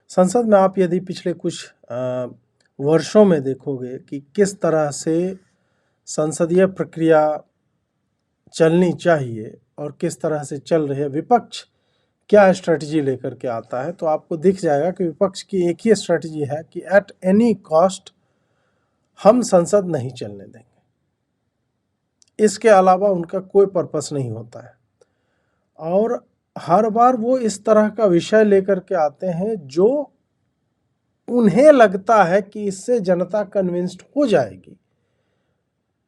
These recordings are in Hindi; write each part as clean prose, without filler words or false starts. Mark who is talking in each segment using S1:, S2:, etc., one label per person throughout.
S1: संसद में आप यदि पिछले कुछ वर्षों में देखोगे कि किस तरह से संसदीय प्रक्रिया चलनी चाहिए और किस तरह से चल रही है, विपक्ष क्या स्ट्रेटजी लेकर के आता है, तो आपको दिख जाएगा कि विपक्ष की एक ही स्ट्रेटजी है कि एट एनी कॉस्ट हम संसद नहीं चलने देंगे। इसके अलावा उनका कोई पर्पस नहीं होता है और हर बार वो इस तरह का विषय लेकर के आते हैं जो उन्हें लगता है कि इससे जनता कन्विंस्ड हो जाएगी,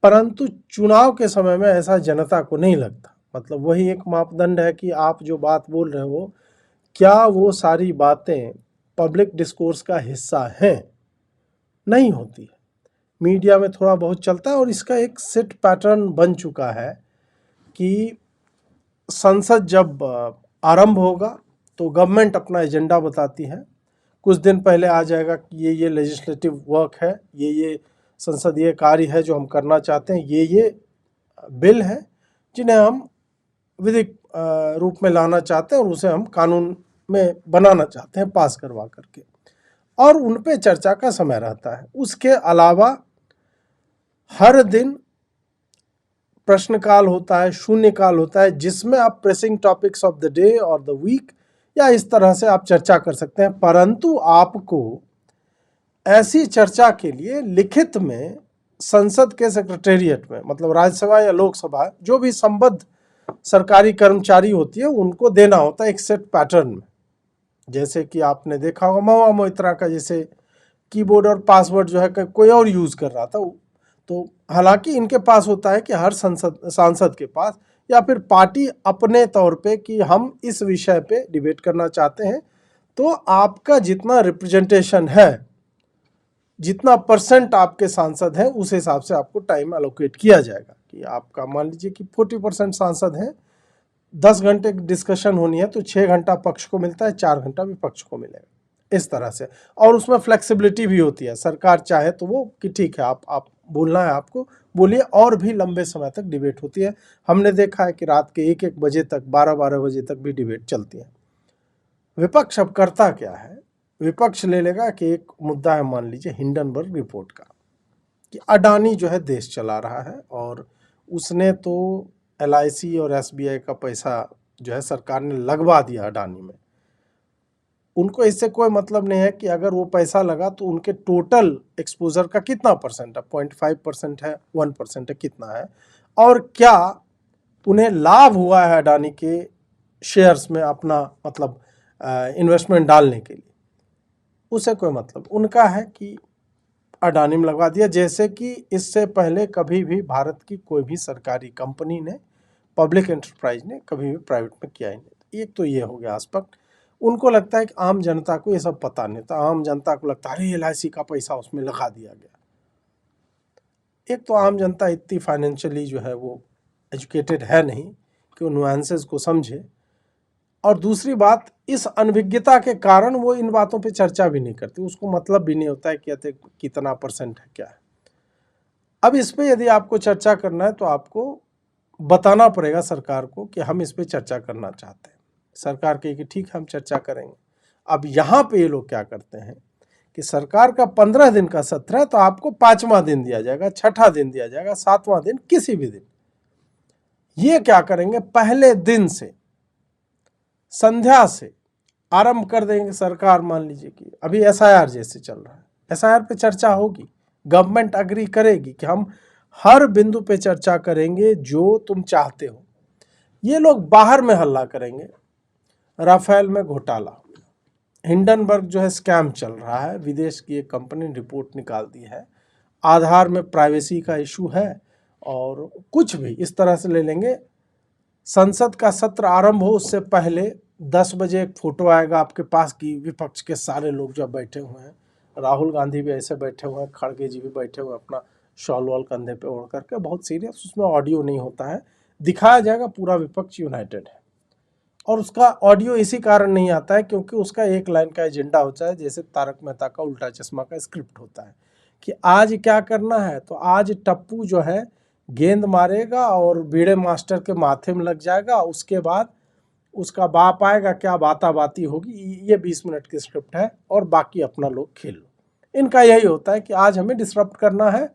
S1: परंतु चुनाव के समय में ऐसा जनता को नहीं लगता। मतलब वही एक मापदंड है कि आप जो बात बोल रहे हो क्या वो सारी बातें पब्लिक डिस्कोर्स का हिस्सा हैं, नहीं होती है। मीडिया में थोड़ा बहुत चलता है और इसका एक सेट पैटर्न बन चुका है कि संसद जब आरंभ होगा तो गवर्नमेंट अपना एजेंडा बताती है। कुछ दिन पहले आ जाएगा कि ये लेजिस्लेटिव वर्क है, ये संसदीय कार्य है जो हम करना चाहते हैं, ये बिल है जिन्हें हम विधिक रूप में लाना चाहते हैं और उसे हम कानून में बनाना चाहते हैं पास करवा करके, और उन पे चर्चा का समय रहता है। उसके अलावा हर दिन प्रश्नकाल होता है, शून्यकाल होता है, जिसमें आप pressing topics of the day और द वीक या इस तरह से आप चर्चा कर सकते हैं, परंतु आपको ऐसी चर्चा के लिए लिखित में संसद के सेक्रेटेरिएट में, मतलब राज्यसभा या लोकसभा, जो भी संबद्ध सरकारी कर्मचारी होती है उनको देना होता है एक सेट पैटर्न में। जैसे कि आपने देखा होगा महुआ मोइत्रा का जैसे कीबोर्ड और पासवर्ड जो है कोई और यूज़ कर रहा था, तो हालांकि इनके पास होता है कि हर सांसद के पास या फिर पार्टी अपने तौर पे कि हम इस विषय पे डिबेट करना चाहते हैं, तो आपका जितना रिप्रेजेंटेशन है, जितना परसेंट आपके सांसद हैं, उस हिसाब से आपको टाइम एलोकेट किया जाएगा। कि आपका मान लीजिए कि 40% सांसद हैं, 10 घंटे डिस्कशन होनी है तो 6 घंटा पक्ष को मिलता है, 4 घंटा विपक्ष को मिलेगा, इस तरह से। और उसमें फ्लेक्सिबिलिटी भी होती है, सरकार चाहे तो वो कि ठीक है आप बोलना है आपको बोलिए, और भी लंबे समय तक डिबेट होती है। हमने देखा है कि रात के 1-1 बजे तक, 12-12 बजे तक भी डिबेट चलती है। विपक्ष अब करता क्या है, विपक्ष ले लेगा कि एक मुद्दा है, मान लीजिए हिंडनबर्ग रिपोर्ट का, कि अडानी जो है देश चला रहा है और उसने तो LIC और SBI का पैसा जो है सरकार ने लगवा दिया अडानी में। उनको इससे कोई मतलब नहीं है कि अगर वो पैसा लगा तो उनके टोटल एक्सपोजर का कितना परसेंट है, 0.5% है, 1% है, कितना है, और क्या उन्हें लाभ हुआ है अडानी के शेयर्स में अपना मतलब इन्वेस्टमेंट डालने के लिए, उसे कोई मतलब। उनका है कि अडानी में लगवा दिया, जैसे कि इससे पहले कभी भी भारत की कोई भी सरकारी कंपनी ने, पब्लिक एंटरप्राइज ने कभी भी प्राइवेट में किया ही नहीं। एक तो ये हो गया एस्पेक्ट। उनको लगता है कि आम जनता को ये सब पता नहीं था, आम जनता को लगता है अरे LIC का पैसा उसमें लगा दिया गया। एक तो आम जनता इतनी फाइनेंशियली जो है वो एजुकेटेड है नहीं कि वो नुआंसेस को समझे, और दूसरी बात, इस अनभिज्ञता के कारण वो इन बातों पे चर्चा भी नहीं करती, उसको मतलब भी नहीं होता है कि कितना परसेंट है क्या है। अब इस पे यदि आपको चर्चा करना है तो आपको बताना पड़ेगा सरकार को कि हम इस पे चर्चा करना चाहते हैं। सरकार कहे कि ठीक है हम चर्चा करेंगे। अब यहाँ पे ये लोग क्या करते हैं कि सरकार का 15 दिन का सत्र है तो आपको 5वां दिन दिया जाएगा, 6ठा दिन दिया जाएगा, 7वां दिन, किसी भी दिन। ये क्या करेंगे, पहले दिन से संध्या से आरंभ कर देंगे सरकार। मान लीजिए कि अभी SIR जैसे चल रहा है, SIR पे चर्चा होगी, गवर्नमेंट अग्री करेगी कि हम हर बिंदु पे चर्चा करेंगे जो तुम चाहते हो। ये लोग बाहर में हल्ला करेंगे, राफेल में घोटाला, हिंडनबर्ग जो है स्कैम चल रहा है, विदेश की एक कंपनी ने रिपोर्ट निकाल दी है, आधार में प्राइवेसी का इशू है, और कुछ भी इस तरह से ले लेंगे। संसद का सत्र आरंभ हो उससे पहले 10 बजे एक फोटो आएगा आपके पास कि विपक्ष के सारे लोग जो बैठे हुए हैं, राहुल गांधी भी ऐसे बैठे हुए हैं, खड़गे जी भी बैठे हुए हैं अपना शॉल वॉल कंधे पे ओढ़ करके, बहुत सीरियस। उसमें ऑडियो नहीं होता है, दिखाया जाएगा पूरा विपक्ष यूनाइटेड है। और उसका ऑडियो इसी कारण नहीं आता है क्योंकि उसका एक लाइन का एजेंडा होता है, जैसे तारक मेहता का उल्टा चश्मा का स्क्रिप्ट होता है कि आज क्या करना है। तो आज टप्पू जो है गेंद मारेगा और भिड़े मास्टर के माथे में लग जाएगा, उसके बाद उसका बाप आएगा, क्या बाताबाती होगी, ये 20 मिनट की स्क्रिप्ट है और बाकी अपना लोग खेल लो। इनका यही होता है कि आज हमें डिसरप्ट करना है,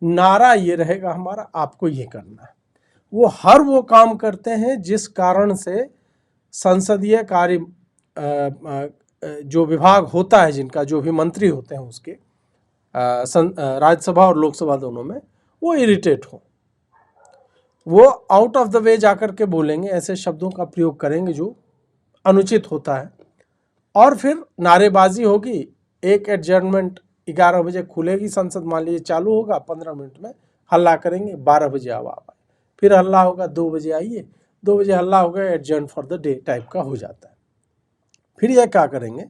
S1: नारा ये रहेगा हमारा, आपको ये करना है। वो हर वो काम करते हैं जिस कारण से संसदीय कार्य जो विभाग होता है, जिनका जो भी मंत्री होते हैं उसके राज्यसभा और लोकसभा दोनों में, वो इरिटेट हो, वो आउट ऑफ द वे जाकर के बोलेंगे, ऐसे शब्दों का प्रयोग करेंगे जो अनुचित होता है, और फिर नारेबाजी होगी। एक एडजर्नमेंट 11 बजे खुलेगी संसद, मान लीजिए चालू होगा, 15 मिनट में हल्ला करेंगे, 12 बजे अब आए, फिर हल्ला होगा 2 बजे आइए, 2 बजे हल्ला होगा, adjourn for the day type का हो जाता है। फिर यह क्या करेंगे,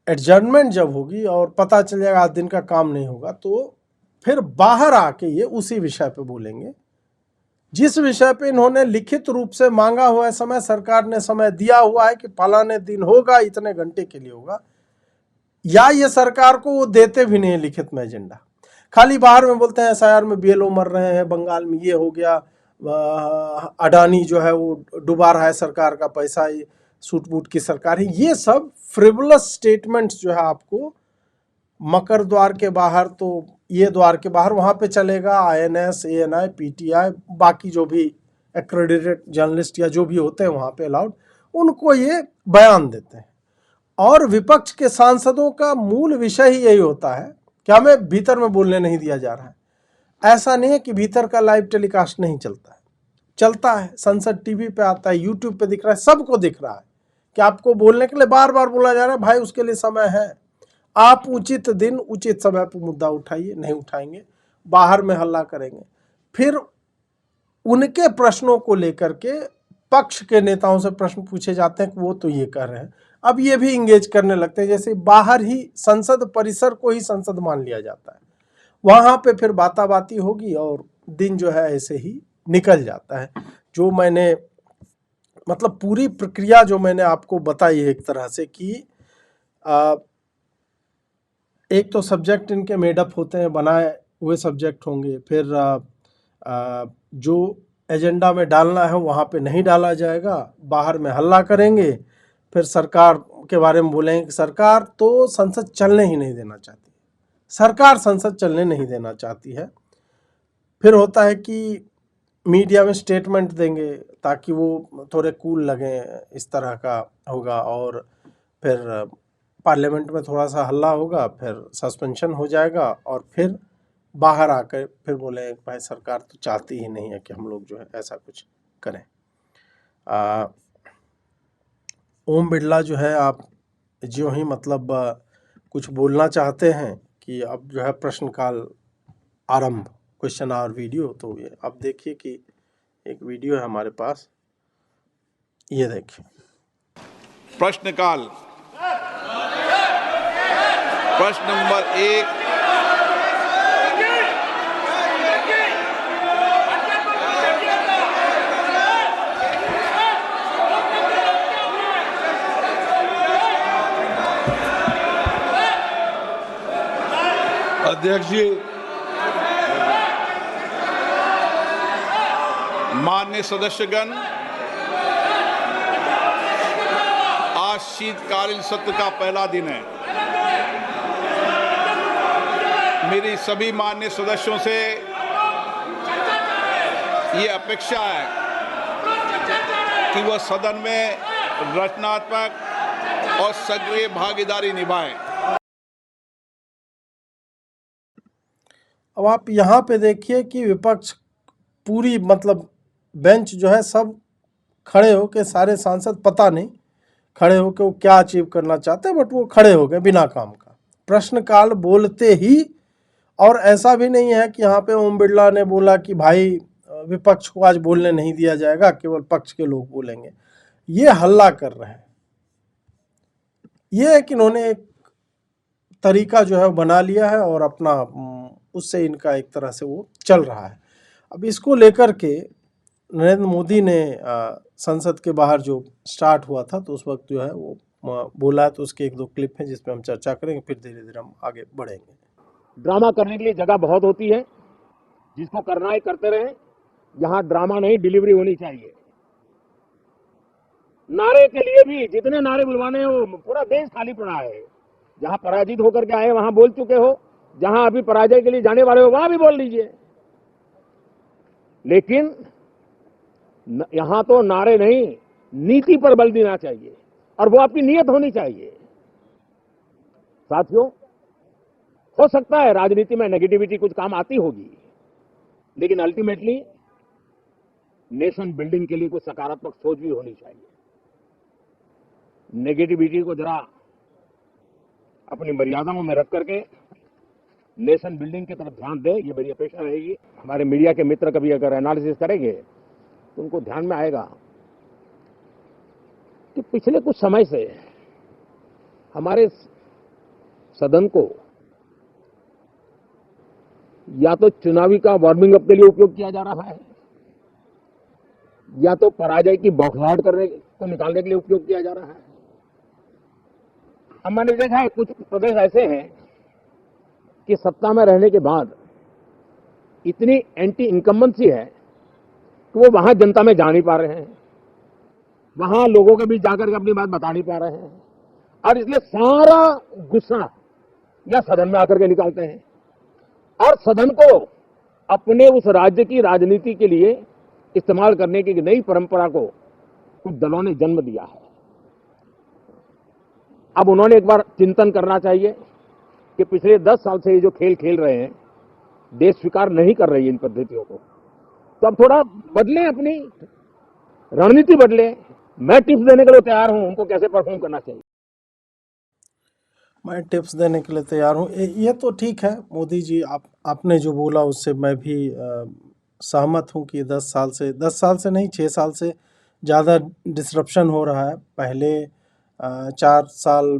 S1: एडजर्नमेंट जब होगी और पता चल जाएगा आज दिन का काम नहीं होगा, तो फिर बाहर आके ये उसी विषय पे बोलेंगे जिस विषय पे इन्होंने लिखित रूप से मांगा हुआ है समय, सरकार ने समय दिया हुआ है कि फलाने दिन होगा, इतने घंटे के लिए होगा, या ये सरकार को वो देते भी नहीं लिखित में एजेंडा, खाली बाहर में बोलते हैं एसआईआर में बीएलओ मर रहे हैं, बंगाल में ये हो गया, अडानी जो है वो डुबा रहा है सरकार का पैसा, सूट बूट की सरकार है। ये सब फ्रिवलस स्टेटमेंट्स जो है आपको मकर द्वार के बाहर, तो ये द्वार के बाहर वहाँ पे चलेगा, आईएनएस, एएनआई, पीटीआई, बाकी जो भी एक्रेडिटेड जर्नलिस्ट या जो भी होते हैं वहाँ पे अलाउड, उनको ये बयान देते हैं। और विपक्ष के सांसदों का मूल विषय ही यही होता है कि हमें भीतर में बोलने नहीं दिया जा रहा है। ऐसा नहीं है कि भीतर का लाइव टेलीकास्ट नहीं चलता है, चलता है, संसद टीवी पे आता है, यूट्यूब पे दिख रहा है, सबको दिख रहा है कि आपको बोलने के लिए बार बार बोला जा रहा है, भाई उसके लिए समय है, आप उचित दिन उचित समय पर मुद्दा उठाइए, नहीं उठाएंगे बाहर में हल्ला करेंगे। फिर उनके प्रश्नों को लेकर के पक्ष के नेताओं से प्रश्न पूछे जाते हैं कि वो तो ये कर रहे हैं, अब ये भी इंगेज करने लगते हैं, जैसे बाहर ही संसद परिसर को ही संसद मान लिया जाता है, वहां पे फिर बाताबाती होगी और दिन जो है ऐसे ही निकल जाता है। जो मैंने मतलब पूरी प्रक्रिया जो मैंने आपको बताई है एक तरह से कि एक तो सब्जेक्ट इनके मेडअप होते हैं, बनाए हुए सब्जेक्ट होंगे, फिर जो एजेंडा में डालना है वहाँ पे नहीं डाला जाएगा, बाहर में हल्ला करेंगे, फिर सरकार के बारे में बोलेंगे कि सरकार तो संसद चलने ही नहीं देना चाहती, सरकार संसद चलने नहीं देना चाहती है। फिर होता है कि मीडिया में स्टेटमेंट देंगे ताकि वो थोड़े कूल लगें, इस तरह का होगा, और फिर पार्लियामेंट में थोड़ा सा हल्ला होगा, फिर सस्पेंशन हो जाएगा, और फिर बाहर आकर फिर बोले भाई सरकार तो चाहती ही नहीं है कि हम लोग जो है ऐसा कुछ करें। ओम बिरला जो है, आप जो ही मतलब कुछ बोलना चाहते हैं कि अब जो है प्रश्नकाल आरंभ, क्वेश्चन आवर वीडियो, तो ये अब देखिए कि एक वीडियो है हमारे पास, ये देखिए।
S2: प्रश्नकाल, प्रश्न नंबर 1, अध्यक्ष जी, माननीय सदस्यगण, आज शीतकालीन सत्र का पहला दिन है। मेरी सभी माननीय सदस्यों से ये अपेक्षा है कि वह सदन में रचनात्मक और सक्रिय भागीदारी निभाएं।
S1: अब आप यहाँ पे देखिए कि विपक्ष पूरी मतलब बेंच जो है सब खड़े होके, सारे सांसद पता नहीं खड़े होके वो क्या अचीव करना चाहते हैं, बट वो खड़े हो गए बिना काम का, प्रश्नकाल बोलते ही। और ऐसा भी नहीं है कि यहाँ पे ओम बिरला ने बोला कि भाई विपक्ष को आज बोलने नहीं दिया जाएगा, केवल पक्ष के लोग बोलेंगे, ये हल्ला कर रहे हैं। ये है कि इन्होंने एक तरीका जो है बना लिया है और अपना उससे इनका एक तरह से वो चल रहा है। अब इसको लेकर के नरेंद्र मोदी ने संसद के बाहर जो स्टार्ट हुआ था तो उस वक्त जो है वो बोला, तो उसके 1-2 क्लिप हैं जिस पे हम चर्चा करेंगे, फिर धीरे धीरे हम आगे बढ़ेंगे।
S3: ड्रामा करने के लिए जगह बहुत होती है, जिसको करना है करते रहे, यहाँ ड्रामा नहीं डिलीवरी होनी चाहिए। नारे के लिए भी जितने नारे बुलवाने हैं वो पूरा देश खाली पड़ा है। जहां पराजित होकर के आए वहां बोल चुके हो, जहां अभी पराजय के लिए जाने वाले हो वहां भी बोल लीजिए। लेकिन यहां तो नारे नहीं, नीति पर बल देना चाहिए और वो आपकी नीयत होनी चाहिए। साथियों, हो सकता है राजनीति में नेगेटिविटी कुछ काम आती होगी, लेकिन अल्टीमेटली नेशन बिल्डिंग के लिए कुछ सकारात्मक सोच भी होनी चाहिए। नेगेटिविटी को जरा अपनी मर्यादाओं में रख करके नेशन बिल्डिंग की तरफ ध्यान दें, ये मेरी अपेक्षा रहेगी। हमारे मीडिया के मित्र कभी अगर एनालिसिस करेंगे तो उनको ध्यान में आएगा कि पिछले कुछ समय से हमारे सदन को या तो चुनावी का वार्मिंग अप के लिए उपयोग किया जा रहा है, या तो पराजय की बौखलाहट करने को निकालने के लिए उपयोग किया जा रहा है। अब मैंने देखा है कुछ प्रदेश ऐसे हैं कि सत्ता में रहने के बाद इतनी एंटी इनकम्बेंसी है कि वो वहां जनता में जा नहीं पा रहे हैं, वहां लोगों के बीच जाकर के अपनी बात बता नहीं पा रहे हैं, और इसलिए सारा गुस्सा या सदन में आकर के निकालते हैं और सदन को अपने उस राज्य की राजनीति के लिए इस्तेमाल करने की नई परंपरा को कुछ दलों ने जन्म दिया है। अब उन्होंने एक बार चिंतन करना चाहिए कि पिछले 10 साल से ये जो खेल खेल रहे हैं, देश स्वीकार नहीं कर रही है इन पद्धतियों को, तो अब थोड़ा बदलें, अपनी रणनीति बदलें। मैं टिप्स देने के लिए तैयार हूं उनको कैसे परफॉर्म करना चाहिए।
S1: मैं टिप्स देने के लिए तैयार हूँ। ये तो ठीक है मोदी जी, आपने जो बोला उससे मैं भी सहमत हूँ कि 10 साल से नहीं 6 साल से ज़्यादा डिसरप्शन हो रहा है। पहले 4 साल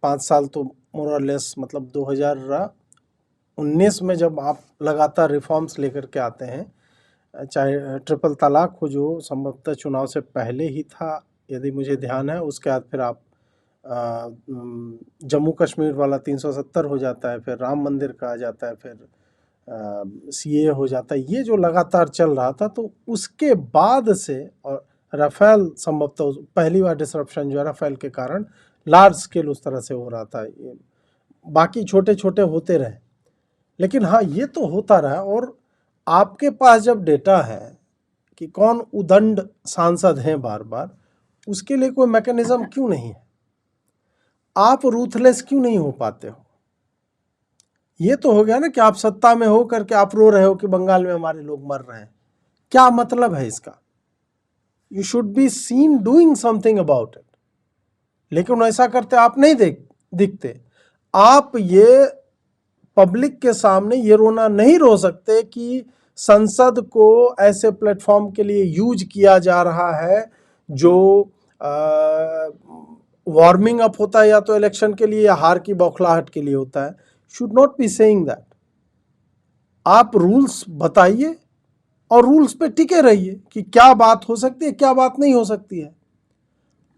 S1: 5 साल तो मोर और लेस, मतलब 2019 में जब आप लगातार रिफॉर्म्स लेकर के आते हैं, चाहे ट्रिपल तलाक हो जो संभवतः चुनाव से पहले ही था यदि मुझे ध्यान है, उसके बाद फिर आप जम्मू कश्मीर वाला 370 हो जाता है, फिर राम मंदिर का आ जाता है, फिर सीए हो जाता है, ये जो लगातार चल रहा था, तो उसके बाद से, और राफेल संभवतः पहली बार डिसरप्शन जो है राफेल के कारण लार्ज स्केल उस तरह से हो रहा था। बाकी छोटे छोटे होते रहे, लेकिन हाँ ये तो होता रहा। और आपके पास जब डेटा है कि कौन उदंड सांसद हैं बार बार, उसके लिए कोई मैकेनिज्म क्यों नहीं है? आप रूथलेस क्यों नहीं हो पाते हो? ये तो हो गया ना कि आप सत्ता में हो करके आप रो रहे हो कि बंगाल में हमारे लोग मर रहे हैं। क्या मतलब है इसका? You should be seen doing something about it, लेकिन ऐसा करते आप नहीं दिखते। आप ये पब्लिक के सामने ये रोना नहीं रो सकते कि संसद को ऐसे प्लेटफॉर्म के लिए यूज किया जा रहा है जो वार्मिंग अप होता है या तो इलेक्शन के लिए या हार की बौखलाहट के लिए होता है। Should not be saying that. आप रूल्स बताइए और रूल्स पे टिके रहिए कि क्या बात हो सकती है, क्या बात नहीं हो सकती है।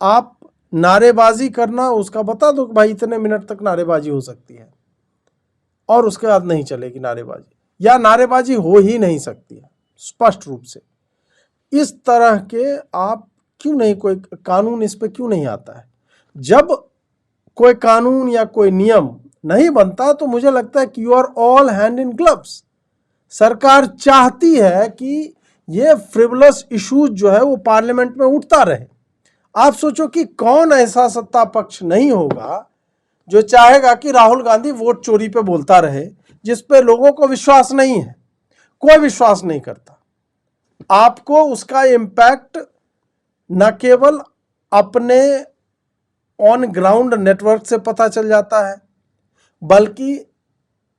S1: आप नारेबाजी करना उसका बता दो कि भाई इतने मिनट तक नारेबाजी हो सकती है और उसके बाद नहीं चलेगी नारेबाजी, या नारेबाजी हो ही नहीं सकती है स्पष्ट रूप से। इस तरह के आप क्यों नहीं, कोई कानून इस पे क्यों नहीं आता है? जब कोई कानून या कोई नियम नहीं बनता तो मुझे लगता है कि you are all hand in gloves. सरकार चाहती है कि ये फ्रिवलस इश्यूज जो है वो पार्लियामेंट में उठता रहे। आप सोचो कि कौन ऐसा सत्ता पक्ष नहीं होगा जो चाहेगा कि राहुल गांधी वोट चोरी पे बोलता रहे, जिस पे लोगों को विश्वास नहीं है, कोई विश्वास नहीं करता। आपको उसका इम्पैक्ट न केवल अपने ऑन ग्राउंड नेटवर्क से पता चल जाता है, बल्कि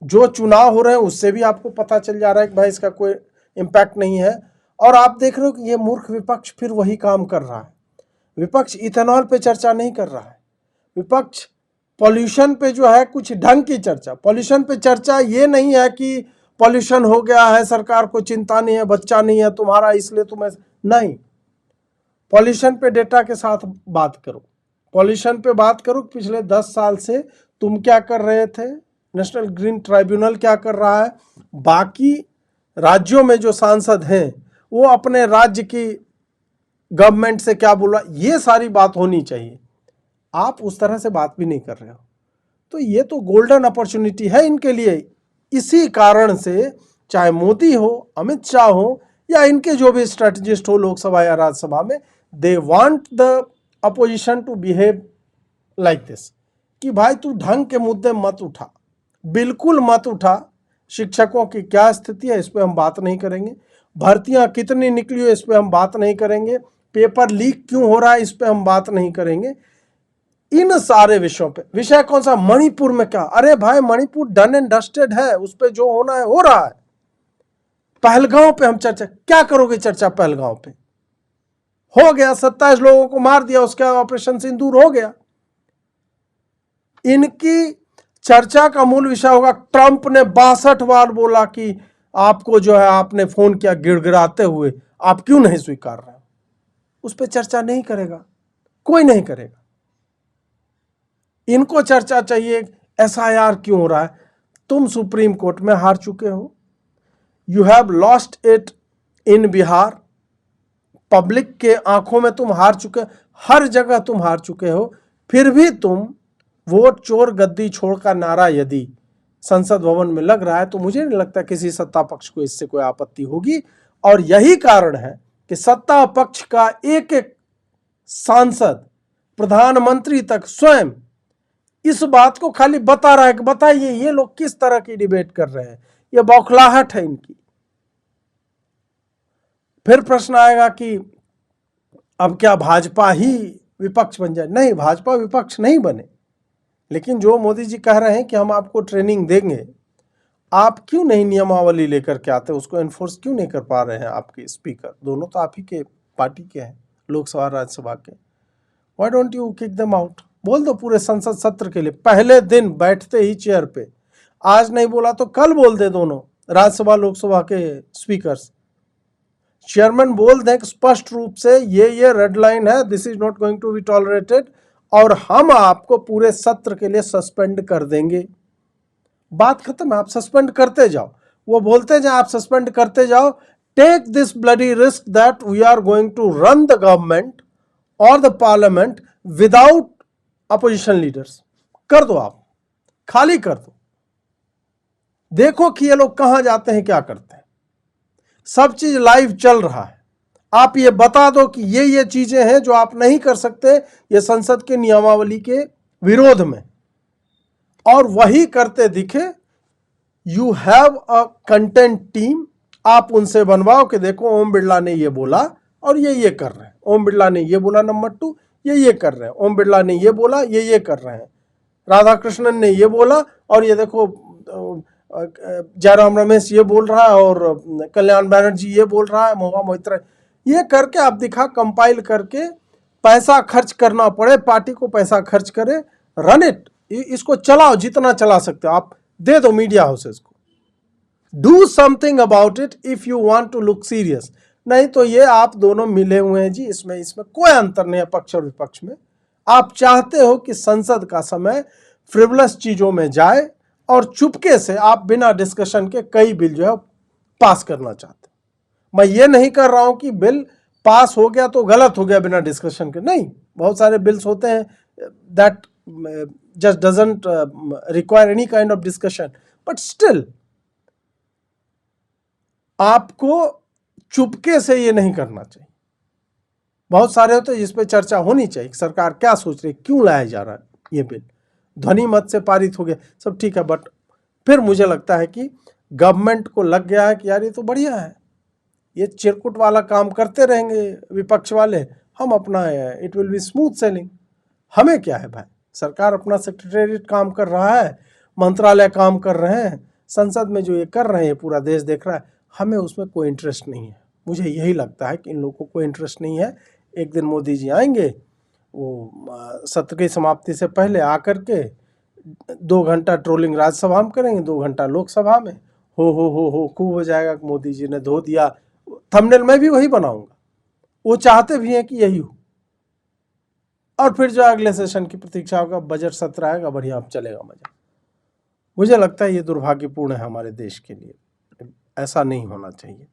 S1: जो चुनाव हो रहे हैं उससे भी आपको पता चल जा रहा है कि भाई इसका कोई इम्पैक्ट नहीं है। और आप देख रहे हो कि ये मूर्ख विपक्ष फिर वही काम कर रहा है। विपक्ष इथेनॉल पे चर्चा नहीं कर रहा है, विपक्ष पॉल्यूशन पे जो है कुछ ढंग की चर्चा, पॉल्यूशन पे चर्चा ये नहीं है कि पॉल्यूशन हो गया है, सरकार को चिंता नहीं है, बच्चा नहीं है तुम्हारा इसलिए तुम्हें नहीं। पॉल्यूशन पे डेटा के साथ बात करो, पॉल्यूशन पे बात करो पिछले 10 साल से तुम क्या कर रहे थे, नेशनल ग्रीन ट्राइब्यूनल क्या कर रहा है, बाकी राज्यों में जो सांसद हैं वो अपने राज्य की गवर्नमेंट से क्या बोला, ये सारी बात होनी चाहिए। आप उस तरह से बात भी नहीं कर रहे हो, तो ये तो गोल्डन अपॉर्चुनिटी है इनके लिए। इसी कारण से चाहे मोदी हो, अमित शाह हो, या इनके जो भी स्ट्रेटजिस्ट हो लोकसभा या राज्यसभा में, they want the opposition to behave like this, कि भाई तू ढंग के मुद्दे मत उठा, बिल्कुल मत उठा। शिक्षकों की क्या स्थिति है इस पे हम बात नहीं करेंगे, भर्तियां कितनी निकली हो इस पे हम बात नहीं करेंगे, पेपर लीक क्यों हो रहा है इस पे हम बात नहीं करेंगे। इन सारे विषयों पे, विषय कौन सा, मणिपुर में क्या, अरे भाई मणिपुर डन एंड डस्टेड है, उस पे जो होना है हो रहा है। पहलगांव पे हम चर्चा, क्या करोगे चर्चा पहलगांव पे, हो गया 27 लोगों को मार दिया, उसके ऑपरेशन सिंदूर हो गया। इनकी चर्चा का मूल विषय होगा, ट्रंप ने 62 बार बोला कि आपको जो है आपने फोन किया गिड़गिड़ाते हुए, आप क्यों नहीं स्वीकार रहे हो, उस पर चर्चा नहीं करेगा, कोई नहीं करेगा। इनको चर्चा चाहिए एसआईआर क्यों हो रहा है। तुम सुप्रीम कोर्ट में हार चुके हो, you have lost it in Bihar, public के आंखों में तुम हार चुके, हर जगह तुम हार चुके हो, फिर भी तुम वोट चोर गद्दी छोड़ का नारा यदि संसद भवन में लग रहा है, तो मुझे नहीं लगता किसी सत्ता पक्ष को इससे कोई आपत्ति होगी। और यही कारण है कि सत्ता पक्ष का एक एक सांसद, प्रधानमंत्री तक स्वयं इस बात को खाली बता रहा है कि बताइए ये लोग किस तरह की डिबेट कर रहे हैं, ये बौखलाहट है इनकी। फिर प्रश्न आएगा कि अब क्या भाजपा ही विपक्ष बन जाए, नहीं, भाजपा विपक्ष नहीं बने, लेकिन जो मोदी जी कह रहे हैं कि हम आपको ट्रेनिंग देंगे, आप क्यों नहीं नियमावली लेकर के आते, उसको एनफोर्स क्यों नहीं कर पा रहे हैं आपके स्पीकर, दोनों तो आप ही के पार्टी के हैं, लोकसभा राज्यसभा के। Why don't you kick them out, बोल दो पूरे संसद सत्र के लिए, पहले दिन बैठते ही चेयर पे, आज नहीं बोला तो कल बोल दे दोनों राज्यसभा लोकसभा के स्पीकर्स, चेयरमैन बोल दें स्पष्ट रूप से ये रेड लाइन है, this is not going to be tolerated, और हम आपको पूरे सत्र के लिए सस्पेंड कर देंगे। बात खत्म है, आप सस्पेंड करते जाओ, वो बोलते जाए आप सस्पेंड करते जाओ। Take this bloody risk that we are going to run the government और the parliament without opposition leaders, कर दो, आप खाली कर दो, देखो कि ये लोग कहां जाते हैं, क्या करते हैं, सब चीज लाइव चल रहा है। आप ये बता दो कि ये चीजें हैं जो आप नहीं कर सकते, ये संसद के नियमावली के विरोध में, और वही करते दिखे। You have a content team, आप उनसे बनवाओ कि देखो ओम बिरला ने ये बोला और ये कर रहे हैं, ओम बिरला ने ये बोला, नंबर 2 ये कर रहे हैं, ओम बिरला ने ये बोला, ये कर रहे हैं, राधा कृष्णन ने ये बोला, और ये देखो जयराम रमेश ये बोल रहा है, और कल्याण बैनर्जी ये बोल रहा है, महुआ मोइत्रा, ये करके आप दिखा, कंपाइल करके, पैसा खर्च करना पड़े, पार्टी को पैसा खर्च करे, रन इट, इसको चलाओ जितना चला सकते हो, आप दे दो मीडिया हाउसेस को, do something about it if you want to look serious. नहीं तो ये आप दोनों मिले हुए हैं जी, इसमें कोई अंतर नहीं है पक्ष और विपक्ष में। आप चाहते हो कि संसद का समय फ्रिवलस चीजों में जाए, और चुपके से आप बिना डिस्कशन के कई बिल जो है पास करना चाहते हो। मैं ये नहीं कर रहा हूं कि बिल पास हो गया तो गलत हो गया बिना डिस्कशन के, नहीं, बहुत सारे बिल्स होते हैं that just doesn't require any kind of discussion, but still आपको चुपके से ये नहीं करना चाहिए। बहुत सारे होते हैं जिस पे चर्चा होनी चाहिए, सरकार क्या सोच रही है, क्यों लाया जा रहा है ये बिल, ध्वनि मत से पारित हो गया, सब ठीक है, बट फिर मुझे लगता है कि गवर्नमेंट को लग गया है कि यार ये तो बढ़िया है, ये चिरकुट वाला काम करते रहेंगे विपक्ष वाले, हम अपना it will be smooth selling, हमें क्या है भाई, सरकार अपना सेक्रेटेरिएट काम कर रहा है, मंत्रालय काम कर रहे हैं, संसद में जो ये कर रहे हैं पूरा देश देख रहा है, हमें उसमें कोई इंटरेस्ट नहीं है। मुझे यही लगता है कि इन लोगों को कोई इंटरेस्ट नहीं है। एक दिन मोदी जी आएंगे, वो सत्र की समाप्ति से पहले आकर के 2 घंटा ट्रोलिंग राज्यसभा में करेंगे, 2 घंटा लोकसभा में, हो खूब हो जाएगा कि मोदी जी ने धो दिया, थंबनेल मैं भी वही बनाऊंगा, वो चाहते भी हैं कि यही हो। और फिर जो अगले सेशन की प्रतीक्षा होगा, बजट सत्र आएगा, बढ़िया अब चलेगा मजा। मुझे लगता है ये दुर्भाग्यपूर्ण है हमारे देश के लिए, ऐसा नहीं होना चाहिए।